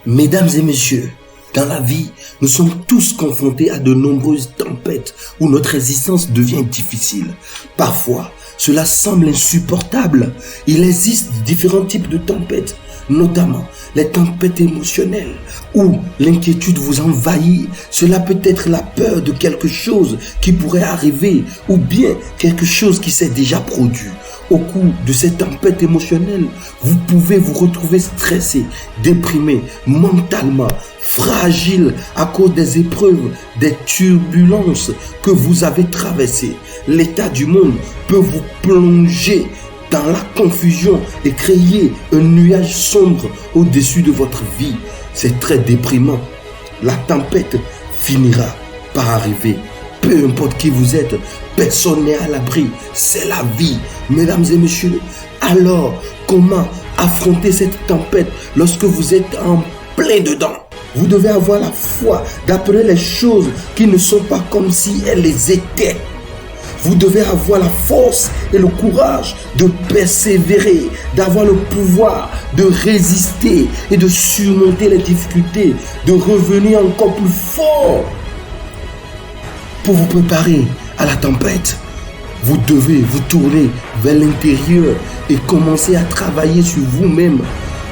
Mesdames et messieurs, dans la vie, nous sommes tous confrontés à de nombreuses tempêtes où notre existence devient difficile. Parfois, cela semble insupportable. Il existe différents types de tempêtes, notamment les tempêtes émotionnelles où l'inquiétude vous envahit. Cela peut être la peur de quelque chose qui pourrait arriver ou bien quelque chose qui s'est déjà produit. Au cours de cette tempête émotionnelle, vous pouvez vous retrouver stressé, déprimé, mentalement, fragile à cause des épreuves, des turbulences que vous avez traversées. L'état du monde peut vous plonger dans la confusion et créer un nuage sombre au-dessus de votre vie. C'est très déprimant. La tempête finira par arriver. Peu importe qui vous êtes, personne n'est à l'abri. C'est la vie, mesdames et messieurs. Alors, comment affronter cette tempête lorsque vous êtes en plein dedans? Vous devez avoir la foi d'appeler les choses qui ne sont pas comme si elles les étaient. Vous devez avoir la force et le courage de persévérer, d'avoir le pouvoir de résister et de surmonter les difficultés, de revenir encore plus fort. Pour vous préparer à la tempête, vous devez vous tourner vers l'intérieur et commencer à travailler sur vous-même.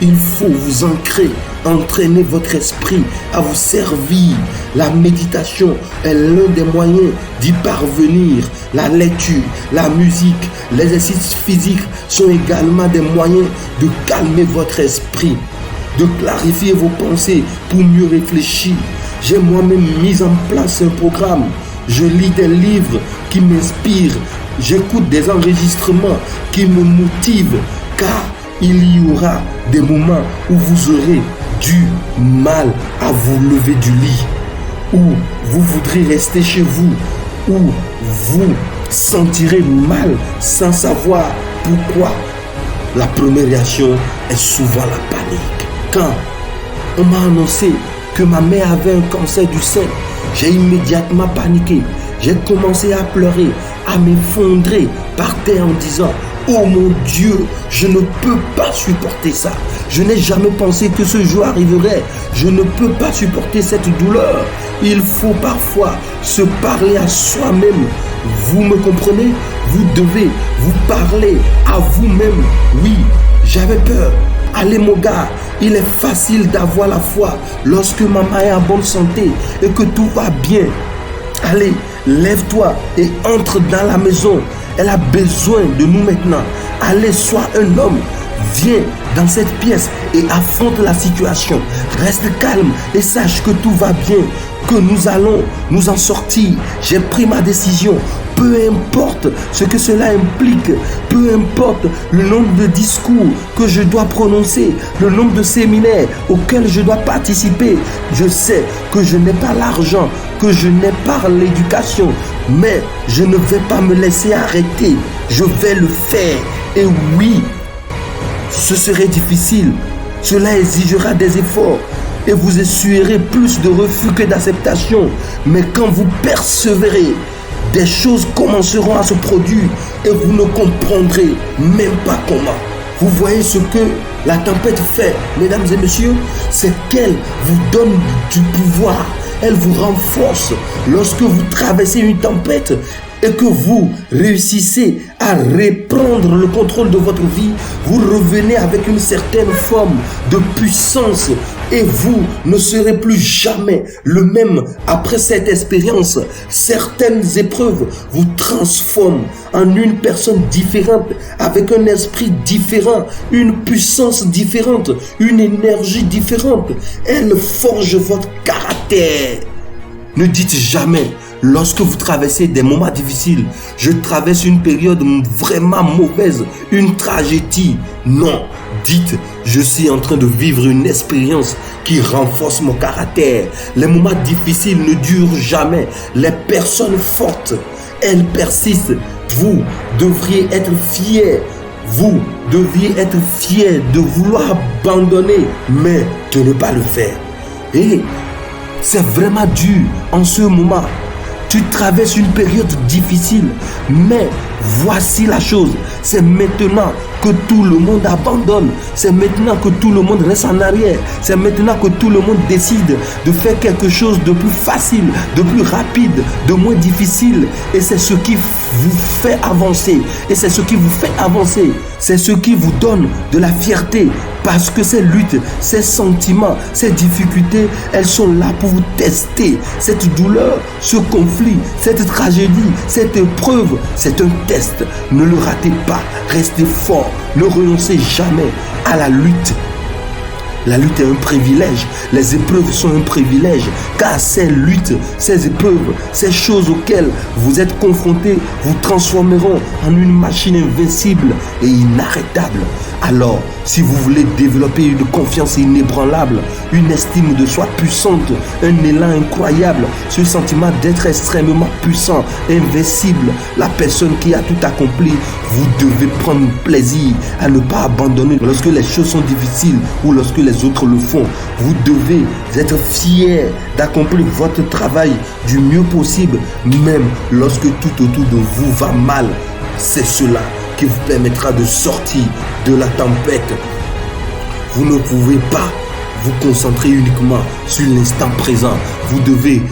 Il faut vous ancrer, entraîner votre esprit à vous servir. La méditation est l'un des moyens d'y parvenir. La lecture, la musique, l'exercice physique sont également des moyens de calmer votre esprit, de clarifier vos pensées pour mieux réfléchir. J'ai moi-même mis en place un programme. Je lis des livres qui m'inspirent. J'écoute des enregistrements qui me motivent, car il y aura des moments où vous aurez du mal à vous lever du lit, où vous voudrez rester chez vous, où vous sentirez mal sans savoir pourquoi. La première réaction est souvent la panique. Quand on m'a annoncé que ma mère avait un cancer du sein, j'ai immédiatement paniqué. J'ai commencé à pleurer, à m'effondrer par terre en disant: oh mon Dieu, je ne peux pas supporter ça. Je n'ai jamais pensé que ce jour arriverait. Je ne peux pas supporter cette douleur. Il faut parfois se parler à soi-même. Vous me comprenez? Vous devez vous parler à vous-même. Oui, j'avais peur. Allez mon gars, il est facile d'avoir la foi lorsque maman est en bonne santé et que tout va bien. Allez, lève-toi et entre dans la maison. Elle a besoin de nous maintenant. Allez, sois un homme. Viens dans cette pièce et affronte la situation. Reste calme et sache que tout va bien, que nous allons nous en sortir. J'ai pris ma décision. Peu importe ce que cela implique, peu importe le nombre de discours que je dois prononcer, le nombre de séminaires auxquels je dois participer. Je sais que je n'ai pas l'argent, que je n'ai pas l'éducation, mais je ne vais pas me laisser arrêter. Je vais le faire. Et oui, ce serait difficile. Cela exigera des efforts et vous essuierez plus de refus que d'acceptation. Mais quand vous persévérez, des choses commenceront à se produire et vous ne comprendrez même pas comment. Vous voyez ce que la tempête fait, mesdames et messieurs, c'est qu'elle vous donne du pouvoir. Elle vous renforce. Lorsque vous traversez une tempête et que vous réussissez à reprendre le contrôle de votre vie, vous revenez avec une certaine forme de puissance et vous ne serez plus jamais le même après cette expérience. Certaines épreuves vous transforment en une personne différente, avec un esprit différent, une puissance différente, une énergie différente. Elles forgent votre caractère. Ne dites jamais, lorsque vous traversez des moments difficiles, je traverse une période vraiment mauvaise, une tragédie. Non, dites, je suis en train de vivre une expérience qui renforce mon caractère. Les moments difficiles ne durent jamais. Les personnes fortes, elles persistent. Vous devriez être fiers. Vous devriez être fiers de vouloir abandonner, mais de ne pas le faire. Et c'est vraiment dur en ce moment. Tu traverses une période difficile, mais voici la chose. C'est maintenant que tout le monde abandonne. C'est maintenant que tout le monde reste en arrière. C'est maintenant que tout le monde décide de faire quelque chose de plus facile, de plus rapide, de moins difficile. Et c'est ce qui vous fait avancer. Et c'est ce qui vous fait avancer. C'est ce qui vous donne de la fierté. Parce que ces luttes, ces sentiments, ces difficultés, elles sont là pour vous tester. Cette douleur, ce conflit, cette tragédie, cette épreuve, c'est un test. Ne le ratez pas. Restez fort. Ne renoncez jamais à la lutte. La lutte est un privilège. Les épreuves sont un privilège. Car ces luttes, ces épreuves, ces choses auxquelles vous êtes confrontés vous transformeront en une machine invincible et inarrêtable. Alors, si vous voulez développer une confiance inébranlable, une estime de soi puissante, un élan incroyable, ce sentiment d'être extrêmement puissant, invincible, la personne qui a tout accompli, vous devez prendre plaisir à ne pas abandonner lorsque les choses sont difficiles ou lorsque les autres le font. Vous devez être fier d'accomplir votre travail du mieux possible, même lorsque tout autour de vous va mal. C'est cela qui vous permettra de sortir de la tempête. Vous ne pouvez pas vous concentrer uniquement sur l'instant présent. Vous devez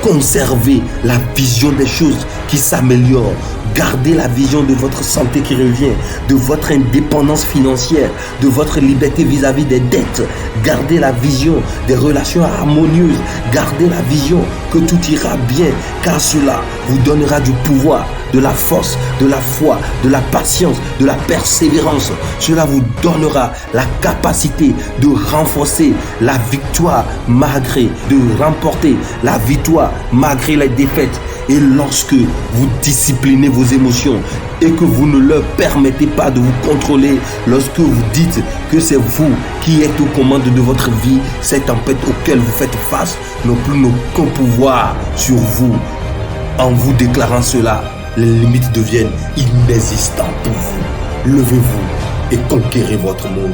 conserver la vision des choses qui s'améliorent. Gardez la vision de votre santé qui revient, de votre indépendance financière, de votre liberté vis-à-vis des dettes. Gardez la vision des relations harmonieuses. Gardez la vision que tout ira bien, car cela vous donnera du pouvoir, de la force, de la foi, de la patience, de la persévérance. Cela vous donnera la capacité de renforcer la victoire malgré, de remporter la victoire malgré les défaites. Et lorsque vous disciplinez vos émotions et que vous ne leur permettez pas de vous contrôler, lorsque vous dites que c'est vous qui êtes aux commandes de votre vie, ces tempêtes auxquelles vous faites face n'ont plus aucun pouvoir sur vous. En vous déclarant cela, les limites deviennent inexistantes pour vous. Levez-vous et conquérez votre monde.